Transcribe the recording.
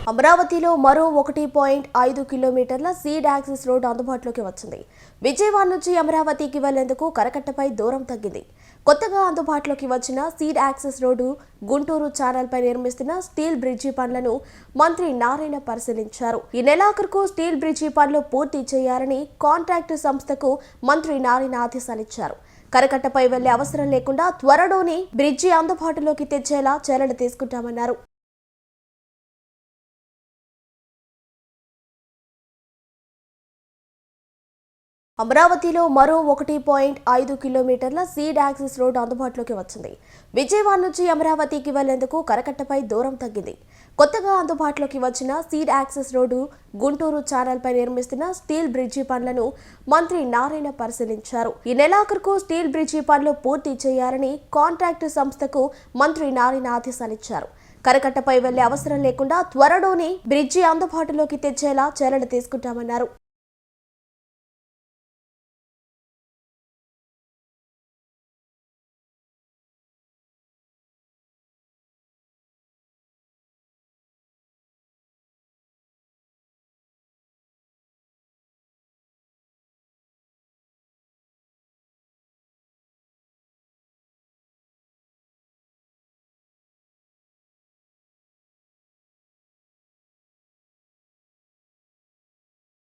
అమరావతిలో మరో 1.5 కిలోమీటర్ల సీడ్ యాక్సెస్ రోడ్డు అందుబాటులోకి వచ్చింది. విజయవాడ నుంచి అమరావతికి వెళ్లేందుకు కరకట్టపై దూరం తగ్గింది. కొత్తగా అందుబాటులోకి వచ్చిన సీడ్ యాక్సెస్ రోడ్డు గుంటూరు ఛానల్పై నిర్మిస్తున్న స్టీల్ బ్రిడ్జి పనులను మంత్రి నారాయణ పరిశీలించారు. ఈ నెలాఖరుకు స్టీల్ బ్రిడ్జి పనులు పూర్తి చేయాలని కాంట్రాక్టు సంస్థకు మంత్రి నారాయణ ఆదేశాలిచ్చారు. కరకట్టపై వెళ్లే అవసరం లేకుండా త్వరలోనే బ్రిడ్జి అందుబాటులోకి తెచ్చేలా చర్యలు తీసుకుంటామన్నారు. అమరావతిలో మరో 1.5 కిలోమీటర్ల సీడ్ యాక్సెస్ రోడ్డు అందుబాటులోకి వచ్చింది. విజయవాడ నుంచి అమరావతికి వెళ్లేందుకు కరకట్టపై దూరం తగ్గింది. కొత్తగా అందుబాటులోకి వచ్చిన సీడ్ యాక్సెస్ రోడ్డు గుంటూరు ఛానల్పై నిర్మిస్తున్న స్టీల్ బ్రిడ్జి పనులను మంత్రి నారాయణ పరిశీలించారు. ఈ నెలాఖరుకు స్టీల్ బ్రిడ్జి పనులు పూర్తి చేయాలని కాంట్రాక్టు సంస్థకు మంత్రి నారాయణ ఆదేశాలిచ్చారు. కరకట్టపై వెళ్లే అవసరం లేకుండా త్వరలోనే బ్రిడ్జి అందుబాటులోకి తెచ్చేలా చర్యలు తీసుకుంటామన్నారు.